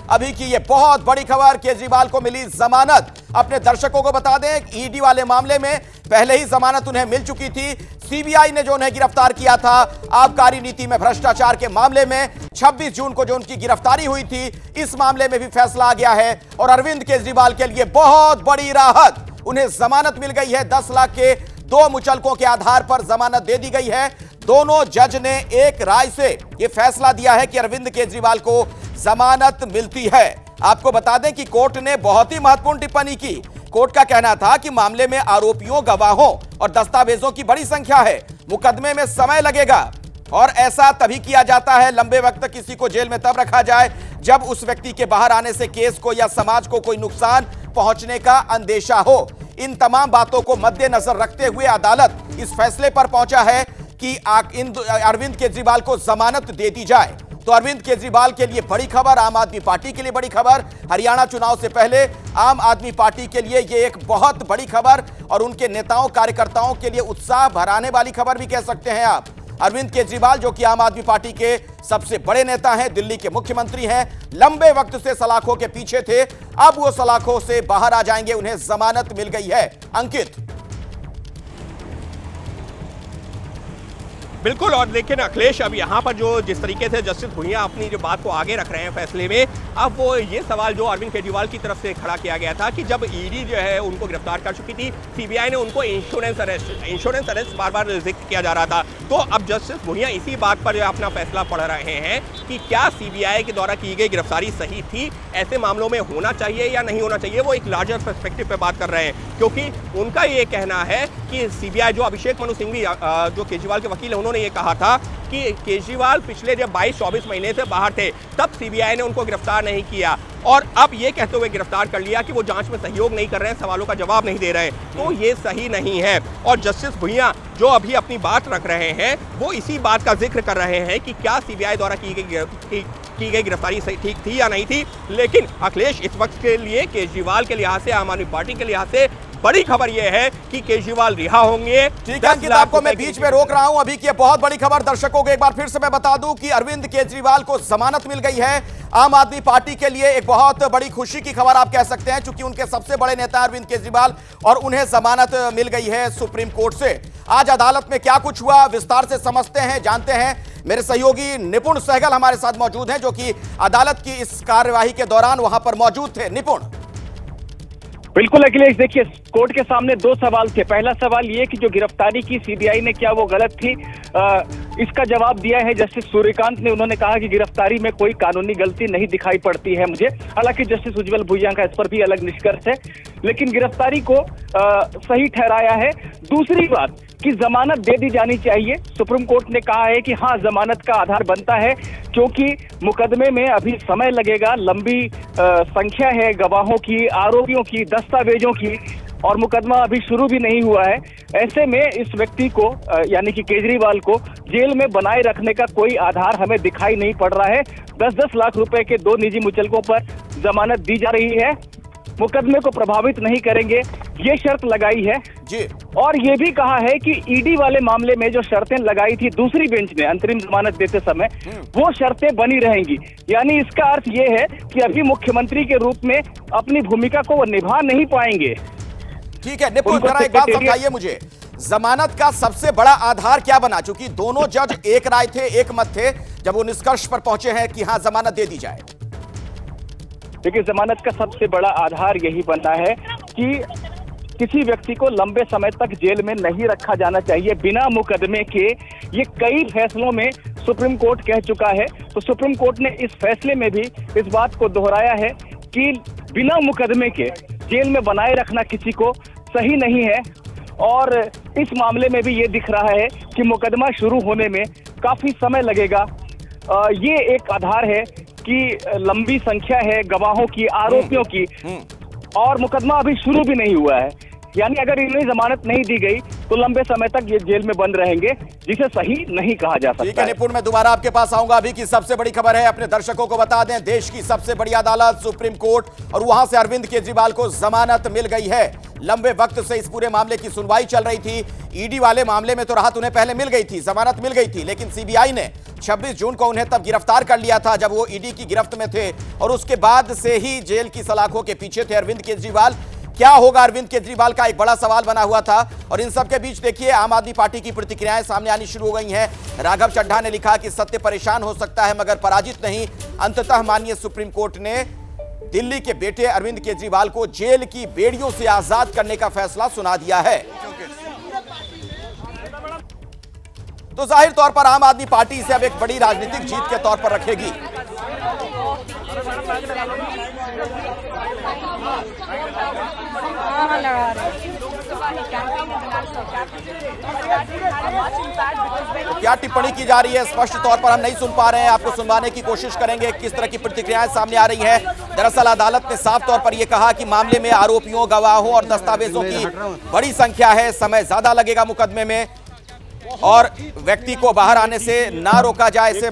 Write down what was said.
अभी की ये बहुत बड़ी खबर, केजरीवाल को मिली जमानत। अपने दर्शकों को बता दें, ईडी वाले मामले में पहले ही जमानत उन्हें मिल चुकी थी। सीबीआई ने जो उन्हें गिरफ्तार किया था आबकारी नीति में भ्रष्टाचार के मामले में, 26 जून को जो उनकी गिरफ्तारी हुई थी, इस मामले में भी फैसला आ गया है और अरविंद केजरीवाल के लिए बहुत बड़ी राहत। उन्हें जमानत मिल गई है। 10 लाख के 2 मुचलकों के आधार पर जमानत दे दी गई है। दोनों जज ने एक राय से यह फैसला दिया है कि अरविंद केजरीवाल को जमानत मिलती है। आपको बता दें कि कोर्ट ने बहुत ही महत्वपूर्ण टिप्पणी की। कोर्ट का कहना था कि मामले में आरोपियों, गवाहों और दस्तावेजों की बड़ी संख्या है, मुकदमे में समय लगेगा और ऐसा तभी किया जाता है, लंबे वक्त तक किसी को जेल में तब रखा जाए जब उस व्यक्ति के बाहर आने से केस को या समाज को कोई नुकसान पहुंचने का अंदेशा हो। इन तमाम बातों को मद्देनजर रखते हुए अदालत इस फैसले पर पहुंचा है कि अरविंद केजरीवाल को जमानत दे दी जाए। तो अरविंद केजरीवाल के लिए बड़ी खबर, आम आदमी पार्टी के लिए बड़ी खबर। हरियाणा चुनाव से पहले आम आदमी पार्टी के लिए यह एक बहुत बड़ी खबर और उनके नेताओं कार्यकर्ताओं के लिए उत्साह भराने वाली खबर भी कह सकते हैं आप। अरविंद केजरीवाल जो कि आम आदमी पार्टी के सबसे बड़े नेता हैं, दिल्ली के मुख्यमंत्री हैं, लंबे वक्त से सलाखों के पीछे थे, अब वो सलाखों से बाहर आ जाएंगे, उन्हें जमानत मिल गई है। अंकित। बिल्कुल, और लेकिन अखिलेश, अब यहाँ पर जो जिस तरीके से जस्टिस भुइयां अपनी जो बात को आगे रख रहे हैं फैसले में, अब वो ये सवाल जो अरविंद केजरीवाल की तरफ से खड़ा किया गया था कि जब ईडी जो है उनको गिरफ्तार कर चुकी थी, सीबीआई ने उनको इंश्योरेंस अरेस्ट बार बार जिक्र किया जा रहा था। तो अब जस्टिस भुइयां इसी बात पर अपना फैसला पढ़ रहे हैं कि क्या सीबीआई के द्वारा की गई गिरफ्तारी सही थी, ऐसे मामलों में होना चाहिए या नहीं होना चाहिए। वो एक लार्जर पर्सपेक्टिव पे बात कर रहे हैं, क्योंकि उनका ये कहना है कि सीबीआई, जो अभिषेक मनु सिंघवी जो केजरीवाल के वकील है, उन्होंने ये कहा था कि केजरीवाल पिछले जब 22-24 महीने से बाहर थे तब सीबीआई ने उनको गिरफ्तार नहीं किया, और अब ये कहते हुए गिरफ्तार कर लिया कि वो जांच में सहयोग नहीं कर रहे हैं, सवालों का जवाब नहीं दे रहे हैं। तो ये सही नहीं है। और जस्टिस भुइयां जो अभी अपनी बात रख रहे हैं, वो इसी बात का जिक्र कर रहे हैं कि क्या सीबीआई द्वारा की गई गिरफ्तारी सही ठीक थी या नहीं थी। लेकिन अखिलेश, इस वक्त के लिए केजरीवाल के लिहाज से, आम आदमी पार्टी के लिहाज से बड़ी खबर यह है कि केजरीवाल रिहा होंगे। ठीक है अंकित, आपको मैं बीच में रोक रहा हूं। अभी की बहुत बड़ी खबर दर्शकों को एक बार फिर से मैं बता दूं कि अरविंद केजरीवाल को जमानत मिल गई है। आम आदमी पार्टी के लिए एक बहुत बड़ी खुशी की खबर आप कह सकते हैं, क्योंकि उनके सबसे बड़े नेता अरविंद केजरीवाल और उन्हें जमानत मिल गई है सुप्रीम कोर्ट से। आज अदालत में क्या कुछ हुआ विस्तार से समझते हैं, जानते हैं। मेरे सहयोगी निपुण सहगल हमारे साथ मौजूद हैं, जो कि अदालत की इस कार्यवाही के दौरान वहां पर मौजूद थे। निपुण। बिल्कुल अखिलेश, देखिए, कोर्ट के सामने 2 सवाल थे। पहला सवाल ये कि जो गिरफ्तारी की सीबीआई ने, क्या वो गलत थी। इसका जवाब दिया है जस्टिस सूर्यकांत ने। उन्होंने कहा कि गिरफ्तारी में कोई कानूनी गलती नहीं दिखाई पड़ती है मुझे। हालांकि जस्टिस उज्जवल भुइयां का इस पर भी अलग निष्कर्ष है, लेकिन गिरफ्तारी को सही ठहराया है। दूसरी बात कि जमानत दे दी जानी चाहिए। सुप्रीम कोर्ट ने कहा है कि हाँ, जमानत का आधार बनता है, क्योंकि मुकदमे में अभी समय लगेगा, लंबी संख्या है गवाहों की, आरोपियों की, दस्तावेजों की, और मुकदमा अभी शुरू भी नहीं हुआ है। ऐसे में इस व्यक्ति को, यानी कि केजरीवाल को, जेल में बनाए रखने का कोई आधार हमें दिखाई नहीं पड़ रहा है। 10-10 लाख रुपए के 2 निजी मुचलकों पर जमानत दी जा रही है, मुकदमे को प्रभावित नहीं करेंगे, ये शर्त लगाई है जी। और ये भी कहा है कि ईडी वाले मामले में जो शर्तें लगाई थी दूसरी बेंच ने अंतरिम जमानत देते समय, वो शर्तें बनी रहेंगी। यानी इसका अर्थ ये है कि अभी मुख्यमंत्री के रूप में अपनी भूमिका को वो निभा नहीं पाएंगे। ठीक है निपुण, जरा एक बात समझाइए मुझे, जमानत का सबसे बड़ा आधार क्या बना? चूंकि दोनों जज एक राय थे, एक मत थे, जब वो निष्कर्ष पर पहुंचे हैं कि हाँ जमानत दे दी जाए। देखिए, जमानत का सबसे बड़ा आधार यही बनता है कि किसी व्यक्ति को लंबे समय तक जेल में नहीं रखा जाना चाहिए बिना मुकदमे के। ये कई फैसलों में सुप्रीम कोर्ट कह चुका है। तो सुप्रीम कोर्ट ने इस फैसले में भी इस बात को दोहराया है कि बिना मुकदमे के जेल में बनाए रखना किसी को सही नहीं है। और इस मामले में भी ये दिख रहा है कि मुकदमा शुरू होने में काफी समय लगेगा। ये एक आधार है कि लंबी संख्या है गवाहों की, आरोपियों की, और मुकदमा अभी शुरू भी नहीं हुआ है। यानी अगर इन्हें जमानत नहीं दी गई तो लंबे समय तक ये जेल में बंद रहेंगे, जिसे सही नहीं कहा जा सकता। ठीक है निपुण, मैं दोबारा आपके पास आऊंगा। अभी की सबसे बड़ी खबर है, अपने दर्शकों को बता दें, देश की सबसे बड़ी अदालत सुप्रीम कोर्ट, और वहां से अरविंद केजरीवाल को जमानत मिल गई है। लंबे वक्त से इस पूरे मामले की सुनवाई चल रही थी। ईडी वाले मामले में तो राहत उन्हें पहले मिल गई थी, जमानत मिल गई थी, लेकिन सीबीआई ने 26 जून को उन्हें तब गिरफ्तार कर लिया था जब वो ईडी की गिरफ्त में थे, और उसके बाद से ही जेल की सलाखों के पीछे थे अरविंद केजरीवाल। क्या होगा अरविंद केजरीवाल का एक बड़ा सवाल बना हुआ था, और इन सब के बीच देखिए आम आदमी पार्टी की प्रतिक्रियाएं सामने आनी शुरू हो गई हैं। राघव चड्ढा ने लिखा कि सत्य परेशान हो सकता है मगर पराजित नहीं। अंततः माननीय सुप्रीम कोर्ट ने दिल्ली के बेटे अरविंद केजरीवाल को जेल की बेड़ियों से आजाद करने का फैसला सुना दिया है। तो जाहिर तौर पर आम आदमी पार्टी इसे अब एक बड़ी राजनीतिक जीत के तौर पर रखेगी। क्या टिप्पणी की जा रही है स्पष्ट तौर पर हम नहीं सुन पा रहे हैं, आपको सुनवाने की कोशिश करेंगे किस तरह की प्रतिक्रियाएं सामने आ रही है। दरअसल अदालत ने साफ तौर पर यह कहा कि मामले में आरोपियों, गवाहों और दस्तावेजों की बड़ी संख्या है, समय ज्यादा लगेगा मुकदमे में, और व्यक्ति को बाहर आने से ना रोका जाए। ऐसे